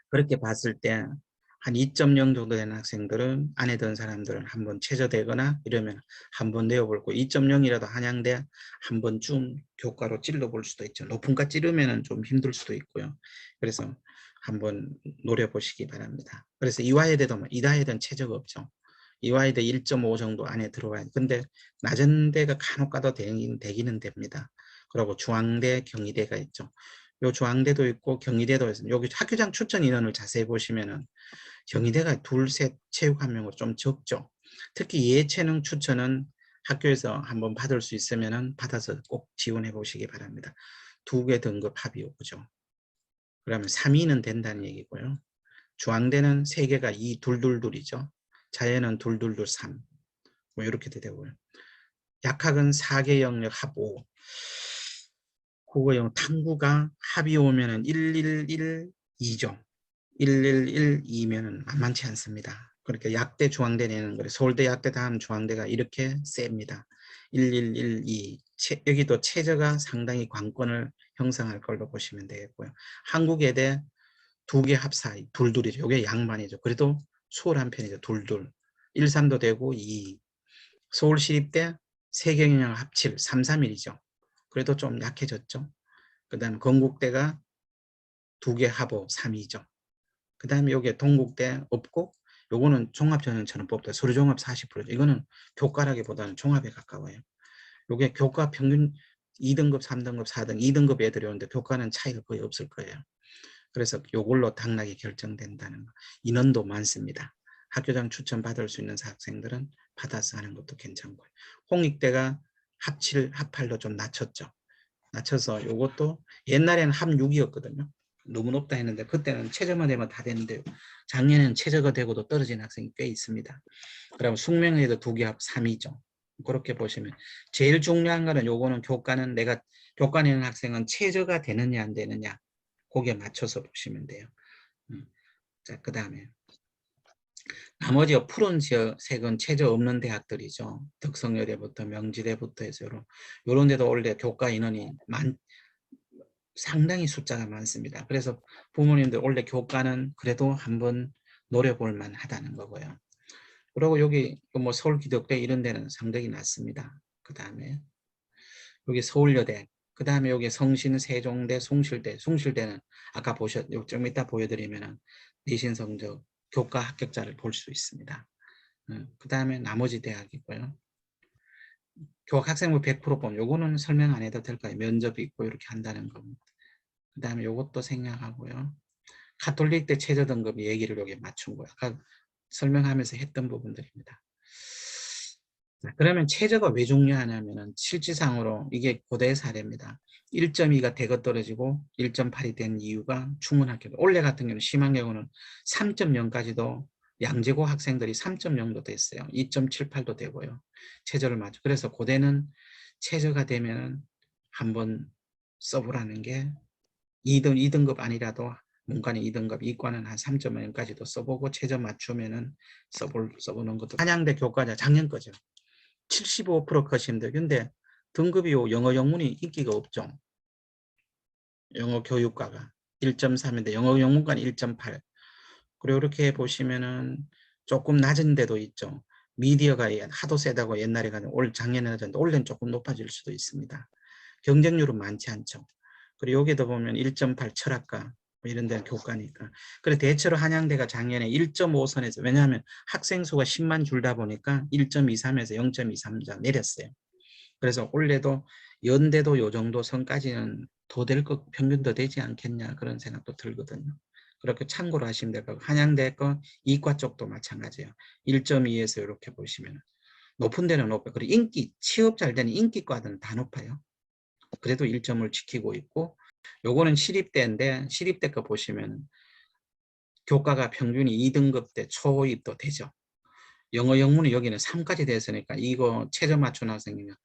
그렇게 봤을 때 한 2.0 정도 되는 학생들은 안에 든 사람들은 한번 최저되거나 이러면 한번 내어볼 거 2.0이라도 한양대 한 번쯤 교과로 찔러볼 수도 있죠. 높은 과 찌르면 좀 힘들 수도 있고요. 그래서 한번 노려보시기 바랍니다. 그래서 이화여대도 이화여대는 최저가 없죠. 이화여대 1.5 정도 안에 들어와요. 근데 낮은 데가 간혹 가도 되기는 됩니다. 그리고 중앙대, 경희대가 있죠. 요 중앙대도 있고 경희대도 있습니다. 여기 학교장 추천 인원을 자세히 보시면은 경희대가 둘, 셋, 체육 한 명으로 좀 적죠. 특히 예체능 추천은 학교에서 한번 받을 수 있으면은 받아서 꼭 지원해 보시기 바랍니다. 2개 등급 합이 오죠. 그러면 3위는 된다는 얘기고요. 중앙대는 3개가 2, 둘둘둘이죠. 자연은 둘둘둘 3. 뭐 이렇게 되고요. 약학은 4개 영역 합 5. 국어용 탐구가 합이 오면은 111, 2죠. 1112면은 만만치 않습니다. 그러니까 약대 중앙대 내는 거래. 서울대 약대 다음 중앙대가 이렇게 셉니다. 1112 여기도 최저가 상당히 관건을 형성할 걸로 보시면 되겠고요. 한국예대 2개 합사 둘둘이죠. 이게 양반이죠. 그래도 수월 한 편이죠. 둘둘 13도 되고 2 서울시립대 세경영 합7 331이죠. 그래도 좀 약해졌죠. 그 다음 건국대가 2개 합오 3이죠. 그 다음에 여기에 동국대 없고 요거는 종합전형처럼 뽑다 서류종합 40%죠. 이거는 교과라기보다는 종합에 가까워요. 요게 교과 평균 2등급, 3등급, 4등, 2등급 애들이 오는데 교과는 차이가 거의 없을 거예요. 그래서 요걸로 당락이 결정된다는 거. 인원도 많습니다. 학교장 추천 받을 수 있는 학생들은 받아서 하는 것도 괜찮고요. 홍익대가 합7, 합8로 좀 낮췄죠. 낮춰서 요것도 옛날에는 합 6이었거든요. 너무 높다 했는데 그때는 최저만 되면 다 됐는데 작년에는 최저가 되고도 떨어진 학생이 꽤 있습니다. 그럼 숙명에도 2개 합 3이죠. 그렇게 보시면 제일 중요한 거는 요거는 교과는 내가 교과에 있는 학생은 최저가 되느냐 안 되느냐 거기에 맞춰서 보시면 돼요. 자, 그 다음에 나머지 푸른색은 최저 없는 대학들이죠. 덕성여대부터 명지대부터 해서 요런 데도 원래 교과 인원이 상당히 숫자가 많습니다. 그래서 부모님들 원래 교과는 그래도 한번 노려볼 만하다는 거고요. 그리고 여기 뭐 서울기독대 이런 데는 성적이 낮습니다. 그 다음에 여기 서울여대, 그 다음에 여기 성신, 세종대, 숭실대는 아까 좀 이따 보여드리면 내신 성적, 교과 합격자를 볼 수 있습니다. 그 다음에 나머지 대학이고요. 교학 학생부 100% 보면 요거는 설명 안 해도 될까요? 면접이 있고 이렇게 한다는 겁니다. 그 다음에 요것도 생략하고요. 가톨릭대 최저 등급이 얘기를 여기 맞춘 거예요. 아까 설명하면서 했던 부분들입니다. 그러면 최저가 왜 중요하냐면은 실질상으로 이게 고대의 사례입니다. 1.2가 대거 떨어지고 1.8이 된 이유가 충분하게 올해 같은 경우는 심한 경우는 3.0까지도 양재고 학생들이 3.0도 됐어요. 2.78도 되고요. 최저를 맞죠. 그래서 고대는 최저가 되면은 한번 써보라는 게 2등급 아니라도 문과는 2등급, 이과는 한 3.0까지도 써보고 최저 맞추면은 써보는 것도. 한양대 교과자 작년 거죠. 75% 컷인데 근데 등급이 영어 영문이 인기가 없죠. 영어 교육과가 1.3인데 영어 영문과는 1.8. 그리고 이렇게 보시면은 조금 낮은 데도 있죠. 미디어가 하도 세다고 옛날에 작년에 낮았는데 올해는 조금 높아질 수도 있습니다. 경쟁률은 많지 않죠. 그리고 여기도 보면 1.8 철학과 뭐 이런 데는 교과니까. 그래 대체로 한양대가 작년에 1.5선에서 왜냐하면 학생 수가 10만 줄다 보니까 1.23에서 0.23자 내렸어요. 그래서 올해도 연대도 요 정도 선까지는 더 될 것, 평균 더 되지 않겠냐 그런 생각도 들거든요. 그렇게 참고로 하시면 될 거고 한양대 거 이과 쪽도 마찬가지예요. 1.2에서 이렇게 보시면 높은 데는 높아요. 그리고 취업 잘 되는 인기과들은 다 높아요. 그래도 1점을 지키고 있고 요거는 시립대인데 시립대 거 보시면 교과가 평균이 2등급대 초입도 되죠. 영어 영문이 여기는 3까지 됐으니까 이거 최저 맞춘 학생이면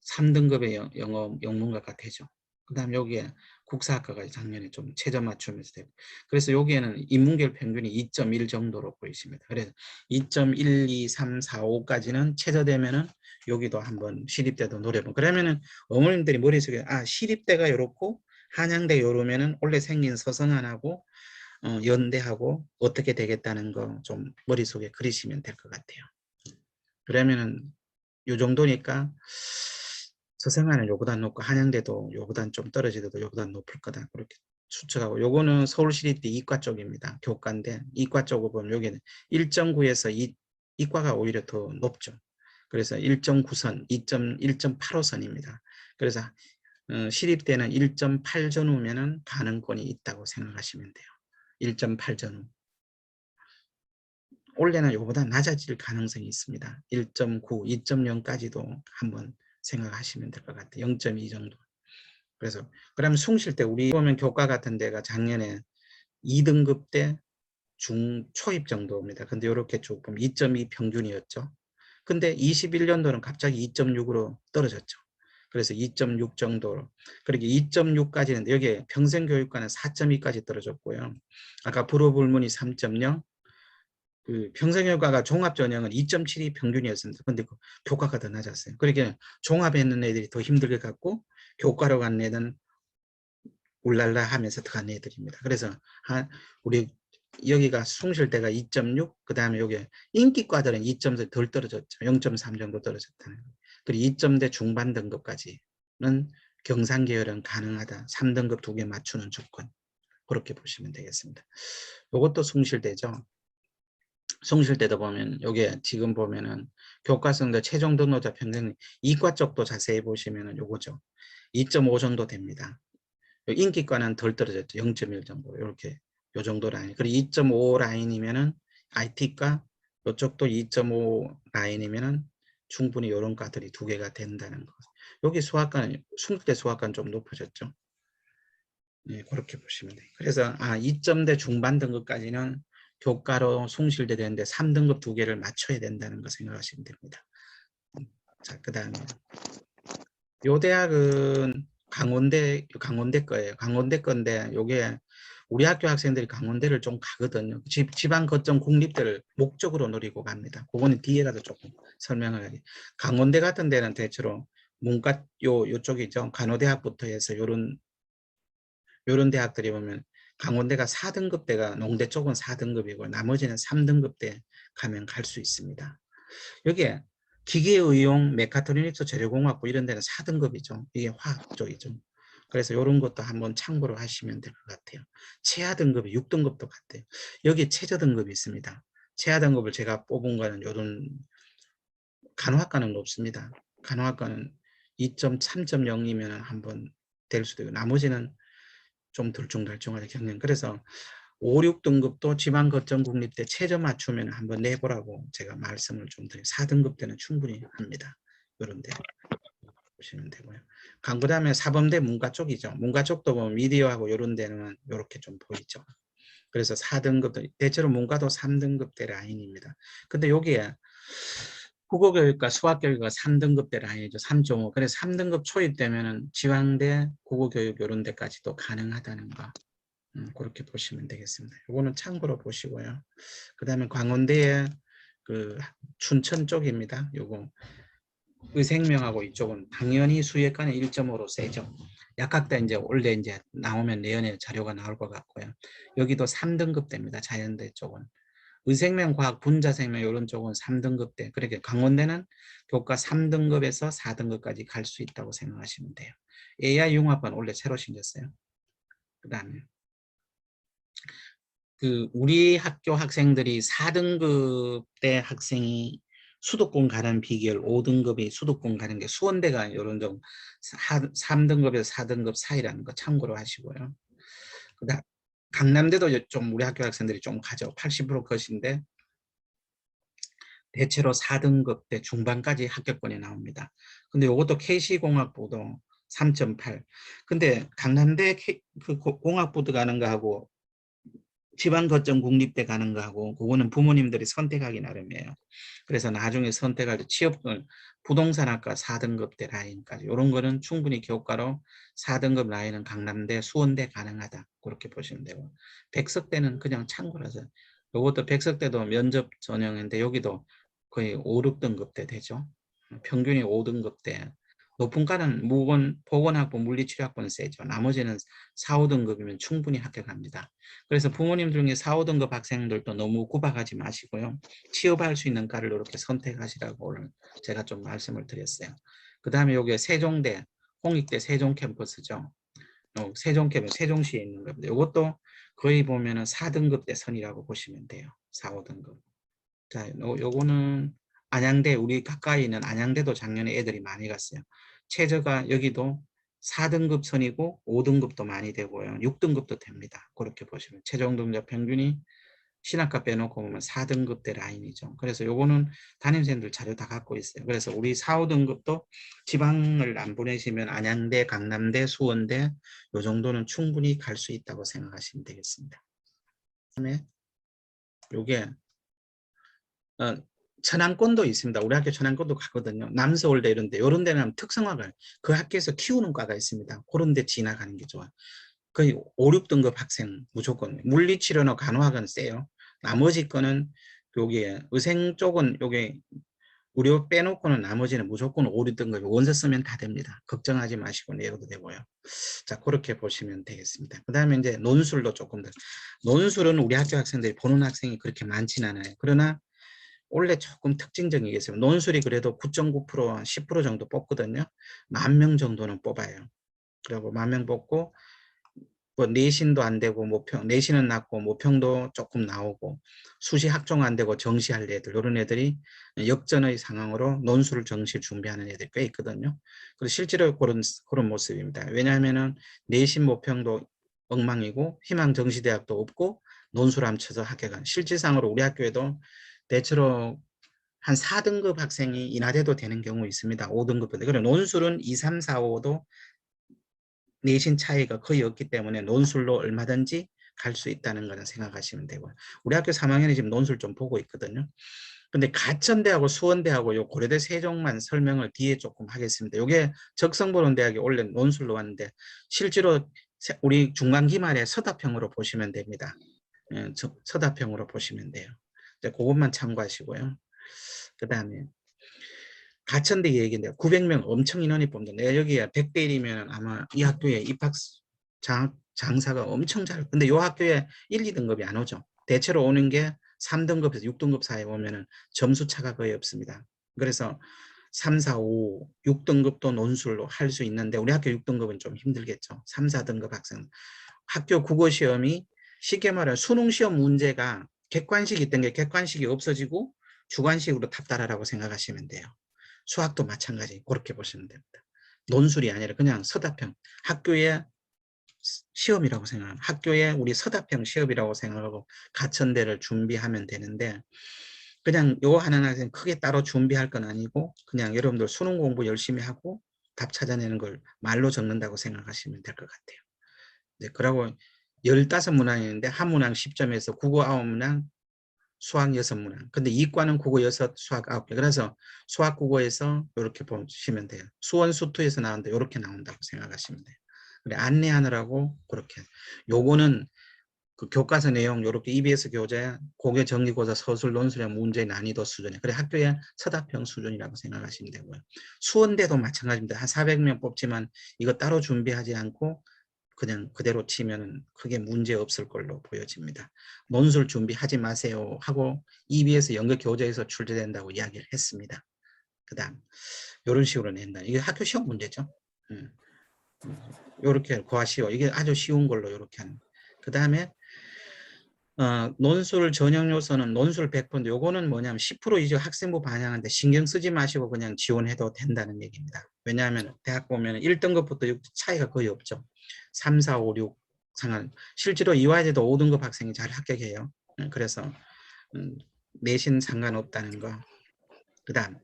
3등급의 영어 영문과가 되죠. 그 다음 여기에 국사학과가 작년에 좀 최저 맞추면서 되고 그래서 여기에는 인문계열 평균이 2.1 정도로 보이십니다. 그래서 2.1, 2, 3, 4, 5까지는 최저되면은 여기도 한번 시립대도 노려보고 그러면은 어머님들이 머릿속에 시립대가 요렇고 한양대 요러면은 원래 생긴 서성안하고 연대하고 어떻게 되겠다는 거 좀 머릿속에 그리시면 될 것 같아요. 그러면은 요 정도니까 서생안은 요보다 높고 한양대도 요보다 좀 떨어지더라도 요보다 높을 거다 그렇게 추측하고 요거는 서울시립대 이과 쪽입니다. 교과인데 이과 쪽을 보면 여기는 1.9에서 이과가 오히려 더 높죠. 그래서 1.9선, 1.85선입니다. 그래서 시립대는 1.8 전후면은 가능권이 있다고 생각하시면 돼요. 1.8 전후. 올해는 이거보다 낮아질 가능성이 있습니다. 1.9, 2.0까지도 한번 생각하시면 될 것 같아요. 0.2 정도. 그래서 그러면 숭실대 우리 보면 교과 같은 데가 작년에 2등급 때 초입 정도입니다. 근데 이렇게 쭉 보면 2.2 평균이었죠. 근데 21년도는 갑자기 2.6으로 떨어졌죠. 그래서 2.6 정도로. 그렇게 2.6까지는 여기에 평생교육과는 4.2까지 떨어졌고요. 아까 불호불문이 3.0, 그 평생교과가 종합전형은 2.72 평균이었습니다. 근데 그 교과가 더 낮았어요. 그러니까 종합했는 애들이 더 힘들게 갔고 교과로 간 애는 울랄라 하면서 더 간 애들입니다. 그래서 우리 여기가 숭실대가 2.6, 그 다음에 여기 인기과들은 2점에서 덜 떨어졌죠. 0.3 정도 떨어졌다는 거예요. 그리고 2점대 중반 등급까지는 경상계열은 가능하다. 3등급 2개 맞추는 조건. 그렇게 보시면 되겠습니다. 이것도 숭실대죠. 숭실대도 보면 요게 지금 보면은 교과성도 최종 등록자 평균 이과 쪽도 자세히 보시면은 요거죠. 2.5 정도 됩니다. 인기과는 덜 떨어졌죠. 0.1 정도 이렇게 요 정도 라인. 그리고 2.5 라인이면은 IT과 요쪽도 2.5 라인이면은 충분히 이런 과들이 두 개가 된다는 거. 여기 수학과는 숭실대 수학과는 좀 높아졌죠. 네, 그렇게 보시면 돼요. 그래서 2점대 중반 등급까지는 교과로 숭실대 되는데 3등급 2개를 맞춰야 된다는 거 생각하시면 됩니다. 자, 그 다음에 요 대학은 강원대 거예요. 강원대 건데 요게 우리 학교 학생들이 강원대를 좀 가거든요. 지방 거점 국립대를 목적으로 노리고 갑니다. 그거는 뒤에라도 조금 설명을 하게. 강원대 같은 데는 대체로 문과 요쪽이죠. 간호대학부터 해서 요런 대학들이 보면 강원대가 4등급대가 농대 쪽은 4등급이고 나머지는 3등급대 가면 갈 수 있습니다. 여기에 기계의용, 메카트로닉스, 재료공학부 이런 데는 4등급이죠. 이게 화학 쪽이죠. 그래서 이런 것도 한번 참고로 하시면 될 것 같아요. 최하 등급이 6등급도 같아요. 여기 최저 등급이 있습니다. 최하 등급을 제가 뽑은 거는 이런 간호학과는 높습니다. 간호학과는 2점, 3.0이면 한번 될 수도 있고 나머지는 좀 들쭉날쭉하게 경영. 그래서 5, 6등급도 지방 거점 국립대 최저 맞추면 한번 내보라고 제가 말씀을 좀 드려요. 4등급 때는 충분히 합니다. 이런 데 보시면 되고요. 그 다음에 사범대 문과 쪽이죠. 문과 쪽도 보면 미디어하고 이런 데는 이렇게 좀 보이죠. 그래서 4등급도 대체로 문과도 3등급대 라인입니다. 근데 여기에 국어교육과 수학교육과 3등급대 라인이죠. 3.5. 그래서 3등급 초입되면은 지방대, 국어교육 이런 데까지도 가능하다는 거. 그렇게 보시면 되겠습니다. 이거는 참고로 보시고요. 그 다음에 광원대의 그 춘천 쪽입니다. 요거 의생명하고 이쪽은 당연히 수예과는 1.5로 세죠. 약학대 이제 원래 이제 나오면 내년에 자료가 나올 것 같고요. 여기도 3등급대입니다. 자연대 쪽은. 의생명, 과학, 분자생명 이런 쪽은 3등급대. 그렇게 강원대는 교과 3등급에서 4등급까지 갈 수 있다고 생각하시면 돼요. AI 융합은 원래 새로 생겼어요. 그 다음에 우리 학교 학생들이 4등급 때 학생이 수도권 가는 비결, 5등급이 수도권 가는 게 수원대가 이런 좀 3등급에서 4등급 사이라는 거 참고로 하시고요. 그다음 강남대도 좀 우리 학교 학생들이 좀 가죠. 80% 컷인데 대체로 4등급 대 중반까지 합격권이 나옵니다. 근데 이것도 KC공학부도 3.8. 근데 강남대 공학부도 가는 거하고 지방 거점 국립대 가는 거하고 그거는 부모님들이 선택하기 나름이에요. 그래서 나중에 선택할 때 취업을 부동산학과 4등급대 라인까지 이런 거는 충분히 교과로 4등급 라인은 강남대, 수원대 가능하다. 그렇게 보시면 되고 백석대는 그냥 참고라서 이것도 백석대도 면접 전형인데 여기도 거의 5, 6등급대 되죠. 평균이 5등급대. 높은 과는 보건학부, 물리치료학부는 세죠. 나머지는 4, 5등급이면 충분히 합격합니다. 그래서 부모님 중에 4, 5등급 학생들도 너무 구박하지 마시고요. 취업할 수 있는 과를 이렇게 선택하시라고 오늘 제가 좀 말씀을 드렸어요. 그 다음에 여기 세종대, 홍익대 세종 캠퍼스죠. 세종 캠퍼스, 세종시에 있는 겁니다. 이것도 거의 보면은 4등급대 선이라고 보시면 돼요. 4, 5등급. 자, 요거는 안양대, 우리 가까이 있는 안양대도 작년에 애들이 많이 갔어요. 최저가 여기도 4등급 선이고 5등급도 많이 되고요. 6등급도 됩니다. 그렇게 보시면 최종 등급 평균이 신학과 빼놓고 보면 4등급대 라인이죠. 그래서 요거는 담임생들 자료 다 갖고 있어요. 그래서 우리 4, 5등급도 지방을 안 보내시면 안양대, 강남대, 수원대 요 정도는 충분히 갈 수 있다고 생각하시면 되겠습니다. 그다음에 요게 천안권도 있습니다. 우리 학교 천안권도 가거든요. 남서울대 이런 데는 특성화를 그 학교에서 키우는 과가 있습니다. 그런 데 지나가는 게 좋아요. 거의 5, 6등급 학생 무조건. 물리치료나 간호학은 세요. 나머지 거는 여기 의생 쪽은 여기 우리 빼놓고는 나머지는 무조건 5, 6등급 원서 쓰면 다 됩니다. 걱정하지 마시고 내려도 되고요. 자, 그렇게 보시면 되겠습니다. 그 다음에 이제 논술도 조금 더. 논술은 우리 학교 학생들이 보는 학생이 그렇게 많지는 않아요. 그러나 원래 조금 특징적인 게 있어요. 논술이 그래도 9.9%, 10% 정도 뽑거든요. 10,000명 정도는 뽑아요. 그리고 10,000명 뽑고 뭐 내신도 안 되고 모평, 내신은 낮고 모평도 조금 나오고 수시 학종 안 되고 정시할 애들 이런 애들이 역전의 상황으로 논술 정시를 준비하는 애들이 꽤 있거든요. 그래서 실제로 그런 모습입니다. 왜냐하면은 내신 모평도 엉망이고 희망 정시대학도 없고 논술 함쳐서 합격한 실질상으로 우리 학교에도 대체로 한 4등급 학생이 인하돼도 되는 경우 있습니다. 5등급인데 그리고 논술은 2, 3, 4, 5도 내신 차이가 거의 없기 때문에 논술로 얼마든지 갈 수 있다는 거는 생각하시면 되고요. 우리 학교 3학년이 지금 논술 좀 보고 있거든요. 근데 가천대하고 수원대하고 요 고려대 세종만 설명을 뒤에 조금 하겠습니다. 요게 적성보론대학이 원래 논술로 왔는데 실제로 우리 중간 기말에 서답형으로 보시면 됩니다. 예, 서답형으로 보시면 돼요. 이제 그것만 참고하시고요. 그 다음에 가천대 얘기인데 900명 엄청 인원이 뽑는다. 내가 여기에 100대 1이면 아마 이 학교에 입학 장사가 엄청 잘. 근데 이 학교에 1, 2등급이 안 오죠. 대체로 오는 게 3등급에서 6등급 사이에 오면은 점수 차가 거의 없습니다. 그래서 3, 4, 5, 6등급도 논술로 할 수 있는데 우리 학교 6등급은 좀 힘들겠죠. 3, 4등급 학생. 학교 국어시험이 쉽게 말하면 수능시험 문제가 객관식이 있던 게 객관식이 없어지고 주관식으로 탑달하라고 생각하시면 돼요. 수학도 마찬가지 그렇게 보시면 됩니다. 논술이 아니라 그냥 서답형 학교의 시험이라고 생각하면 학교에 우리 서답형 시험이라고 생각하고 가천대를 준비하면 되는데 그냥 요 하는 학생 크게 따로 준비할 건 아니고 그냥 여러분들 수능 공부 열심히 하고 답 찾아내는 걸 말로 적는다고 생각하시면 될 것 같아요. 네, 그러고 15문항인데 한 문항 10점에서 국어 9문항 수학 6문항. 근데 이과는 국어 6, 수학 9개. 그래서 수학 국어에서 이렇게 보시면 돼요. 수원 수투에서 나오는데 이렇게 나온다고 생각하시면 돼요. 그래 안내하느라고 그렇게. 요거는 그 교과서 내용 이렇게 EBS 교재, 고교 정기고사 서술 논술형 문제 난이도 수준이 그래 학교의 서답형 수준이라고 생각하시면 되고요. 수원대도 마찬가지입니다. 한 400명 뽑지만 이거 따로 준비하지 않고 그냥 그대로 치면 크게 문제 없을 걸로 보여집니다. 논술 준비하지 마세요 하고 EBS 연극 교재에서 출제된다고 이야기를 했습니다. 그 다음 이런 식으로 낸다. 이게 학교 시험 문제죠. 이렇게 과시오. 이게 아주 쉬운 걸로 이렇게 하는. 그 다음에 논술 전형 요소는 논술 100%인데 요거는 뭐냐면 10% 이제 학생부 반영하는데 신경 쓰지 마시고 그냥 지원해도 된다는 얘기입니다. 왜냐하면 대학 보면 1등급부터 6 차이가 거의 없죠. 3, 4, 5, 6 상한 실제로 이화여대도 5등급 학생이 잘 합격해요. 그래서 내신 상관없다는 거. 그 다음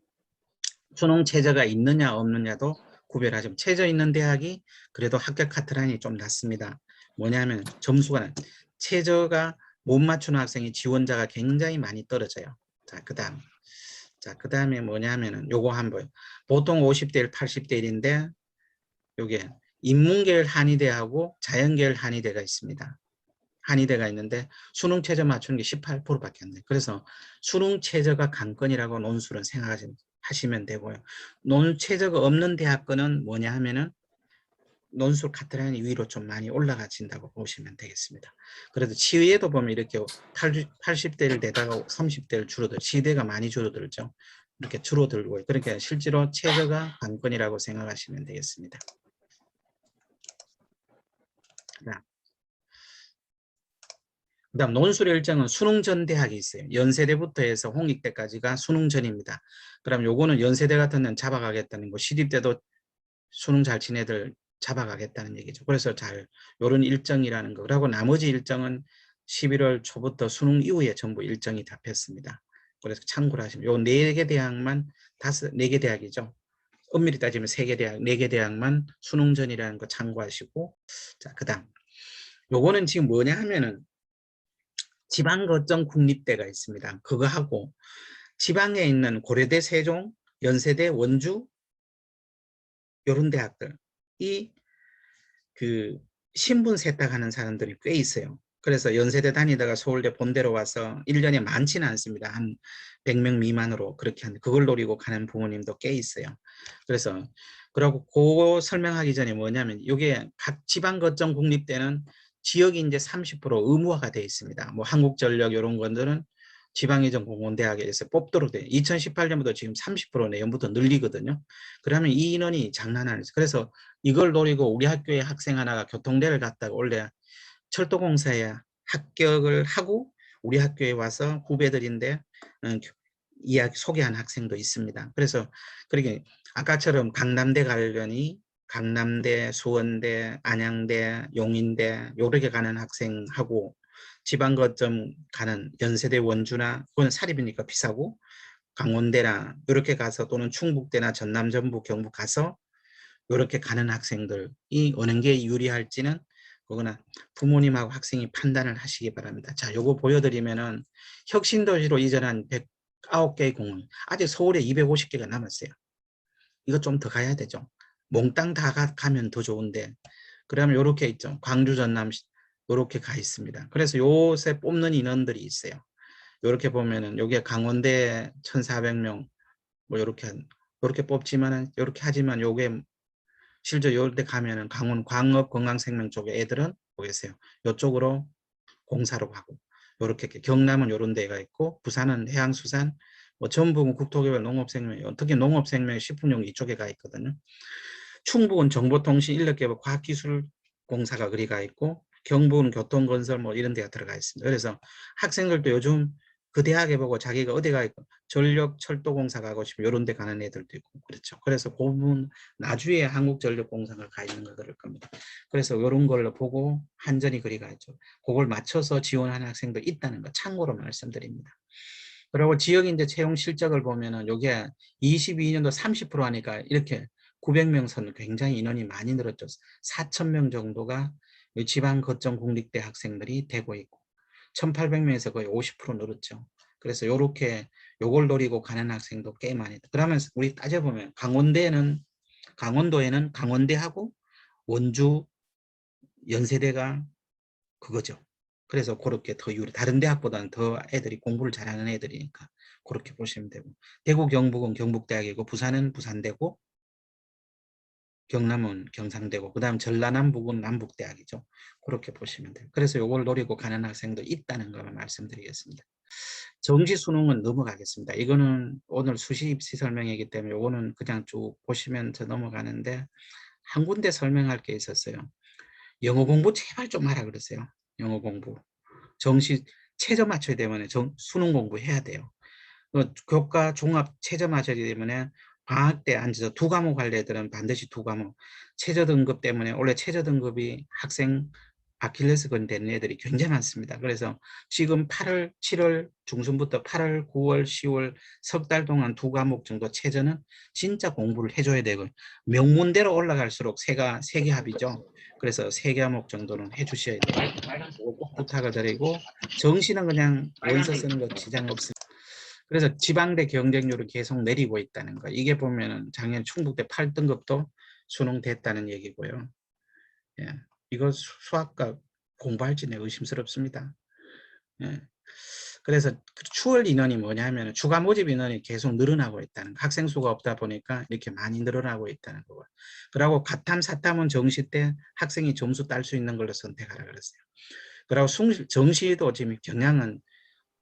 수능 최저가 있느냐 없느냐도 구별하죠. 최저 있는 대학이 그래도 합격 카트라인이 좀 낮습니다. 뭐냐면 점수가 최저가 못 맞추는 학생이 지원자가 굉장히 많이 떨어져요. 자, 그 다음에 뭐냐면은 요거 한번 보통 50대 1, 80대 1인데 요게 인문계열 한의대하고 자연계열 한의대가 있습니다. 한의대가 있는데 수능 최저 맞추는 게 18%밖에 안 돼요. 그래서 수능 최저가 관건이라고 논술은 생각하시면 되고요. 논 최저가 없는 대학교는 뭐냐 하면은 논술 카트라인이 위로 좀 많이 올라가진다고 보시면 되겠습니다. 그래도 치의에도 보면 이렇게 80대를 내다가 30대를 줄어들, 치대가 많이 줄어들죠. 이렇게 줄어들고, 그러니까 실제로 최저가 관건이라고 생각하시면 되겠습니다. 그다음 논술 일정은 수능 전 대학이 있어요. 연세대부터 해서 홍익대까지가 수능 전입니다. 그럼 요거는 연세대 같은 데는 잡아가겠다는 거, 시립대도 수능 잘 친 애들 잡아가겠다는 얘기죠. 그래서 잘 요런 일정이라는 거. 그리고 나머지 일정은 11월 초부터 수능 이후에 전부 일정이 잡혔습니다. 그래서 참고를 하시면 요 4개 대학만 4개 대학이죠. 엄밀히 따지면 3개 대학, 4개 대학만 수능 전이라는 거 참고하시고 자, 그다음 요거는 지금 뭐냐 하면은 지방거점 국립대가 있습니다. 그거 하고 지방에 있는 고려대, 세종, 연세대, 원주 이런 대학들이 그 신분 세탁하는 사람들이 꽤 있어요. 그래서 연세대 다니다가 서울대 본대로 와서 1년에 많지는 않습니다. 한 100명 미만으로 그렇게 하는 그걸 노리고 가는 부모님도 꽤 있어요. 그래서 그러고 그거 설명하기 전에 뭐냐면 이게 각 지방거점 국립대는 지역이 이제 30% 의무화가 되어 있습니다. 뭐 한국전력 이런 것들은 지방의정공무원대학에서 뽑도록 돼. 2018년부터 지금 30% 내년부터 늘리거든요. 그러면 이 인원이 장난 아니죠. 그래서 이걸 노리고 우리 학교의 학생 하나가 교통대를 갔다가 원래 철도공사에 합격을 하고 우리 학교에 와서 후배들인데 이야기 소개한 학생도 있습니다. 그래서 그렇게 아까처럼 강남대 가려니 강남대, 수원대, 안양대, 용인대 요렇게 가는 학생하고 지방거점 가는 연세대, 원주나 그건 사립이니까 비싸고 강원대나 이렇게 가서 또는 충북대나 전남, 전북, 경북 가서 이렇게 가는 학생들이 어느 게 유리할지는 그거나 부모님하고 학생이 판단을 하시기 바랍니다. 자, 요거 보여드리면은 혁신도시로 이전한 109개의 공원, 아직 서울에 250개가 남았어요. 이거 좀 더 가야 되죠. 몽땅 다 가면 더 좋은데, 그러면 요렇게 있죠. 광주, 전남 요렇게 가 있습니다. 그래서 요새 뽑는 인원들이 있어요. 요렇게 보면은 요게 강원대 1,400명 뭐 요렇게 뽑지만은 요렇게 하지만 요게 실제 요때 가면은 강원 광업 건강생명 쪽에 애들은 보겠어요. 요쪽으로 공사로 가고, 요렇게 경남은 요런 데가 있고, 부산은 해양수산, 뭐 전북은 국토개발 농업생명, 특히 농업생명 식품용 이쪽에 가 있거든요. 충북은 정보통신 인력개발 과학기술공사가 그리 가 있고, 경북은 교통건설 뭐 이런 데가 들어가 있습니다. 그래서 학생들도 요즘 그 대학에 보고 자기가 어디 가 있고 전력 철도공사 가고 싶으면 이런 데 가는 애들도 있고 그렇죠. 그래서 그 부분 나중에 한국전력공사가 가 있는 거 그럴 겁니다. 그래서 이런 걸로 보고 한전이 그리 가 있죠. 그걸 맞춰서 지원하는 학생도 있다는 거 참고로 말씀드립니다. 그리고 지역인재 채용 실적을 보면은 요게 22년도 30% 하니까 이렇게 900명 선 굉장히 인원이 많이 늘었죠. 4,000명 정도가 지방 거점 국립대 학생들이 되고 있고 1,800명에서 거의 50% 늘었죠. 그래서 요렇게 요걸 노리고 가는 학생도 꽤 많이. 그러면 우리 따져보면 강원도에는 강원대하고 원주 연세대가 그거죠. 그래서 그렇게 더 유리, 다른 대학보다는 더 애들이 공부를 잘하는 애들이니까 그렇게 보시면 되고, 대구 경북은 경북대학이고 부산은 부산대고 경남은 경상대고 그다음 전라남북은 남북대학이죠. 그렇게 보시면 돼요. 그래서 이걸 노리고 가는 학생도 있다는 걸 말씀드리겠습니다. 정시 수능은 넘어가겠습니다. 이거는 오늘 수시 입시 설명이기 때문에 이거는 그냥 쭉 보시면 저 넘어가는데, 한 군데 설명할 게 있었어요. 영어 공부 제발 좀 하라 그러세요. 영어 공부. 정시 최저 맞춰야 되면 수능 공부해야 돼요. 교과 종합 최저 맞춰야 되기 때문에 방학 때 앉아서 두 과목 할 애들은 반드시 두 과목. 최저 등급 때문에 원래 최저 등급이 학생 아킬레스건 되는 애들이 굉장히 많습니다. 그래서 지금 8월, 7월 중순부터 8월, 9월, 10월 석 달 동안 두 과목 정도 최저는 진짜 공부를 해줘야 되고, 명문대로 올라갈수록 세계 합이죠. 그래서 세 과목 정도는 해주셔야 돼요. 꼭 부탁을 드리고, 정시는 그냥 원서 쓰는 거 지장 없습니다. 그래서 지방대 경쟁률을 계속 내리고 있다는 거. 이게 보면은 작년 충북대 8등급도 수능됐다는 얘기고요. 예. 이거 수학과 공부할지 내 의심스럽습니다. 예. 그래서 추월 인원이 뭐냐면 추가 모집 인원이 계속 늘어나고 있다는 거. 학생 수가 없다 보니까 이렇게 많이 늘어나고 있다는 거고. 그리고 가탐, 사탐은 정시 때 학생이 점수 딸 수 있는 걸로 선택하라 그랬어요. 그리고 정시도 지금 경향은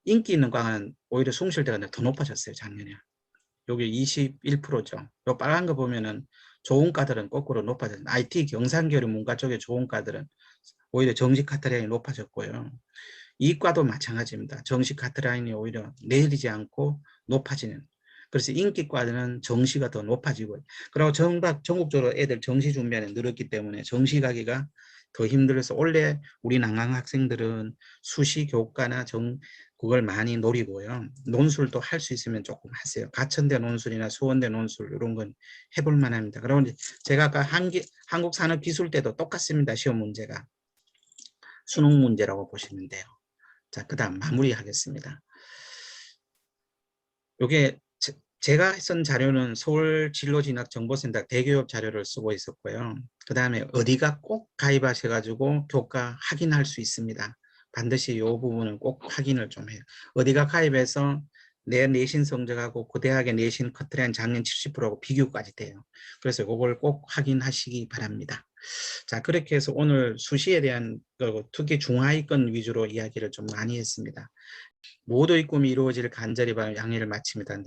인기 있는 과는 오히려 숭실대가 더 높아졌어요, 작년에. 여기 21%죠. 요 빨간 거 보면은 좋은 과들은 거꾸로 높아졌어요. IT, 경상계열 문과 쪽에 좋은 과들은 오히려 정시 카트라인이 높아졌고요. 이과도 마찬가지입니다. 정시 카트라인이 오히려 내리지 않고 높아지는. 그래서 인기과는 정시가 더 높아지고, 그리고 전국적으로 애들 정시 준비하는 늘었기 때문에 정시 가기가 더 힘들어서 원래 우리 난강 학생들은 수시 교과나 그걸 많이 노리고요. 논술도 할 수 있으면 조금 하세요. 가천대 논술이나 수원대 논술 이런 건 해볼 만합니다. 그리고 제가 아까 한국산업기술대도 똑같습니다. 시험 문제가. 수능 문제라고 보시면 돼요. 자, 그 다음 마무리하겠습니다. 요게 제가 쓴 자료는 서울진로진학정보센터 대교육 자료를 쓰고 있었고요. 그 다음에 어디가 꼭 가입하셔가지고 교과 확인할 수 있습니다. 반드시 이 부분은 꼭 확인을 좀 해요. 어디가 가입해서 내 내신 성적하고 그 대학의 내신 커트라인 작년 70%하고 비교까지 돼요. 그래서 이걸 꼭 확인하시기 바랍니다. 자, 그렇게 해서 오늘 수시에 대한 특히 중하위권 위주로 이야기를 좀 많이 했습니다. 모두의 꿈이 이루어질 간절히 바라는 양해를 마칩니다.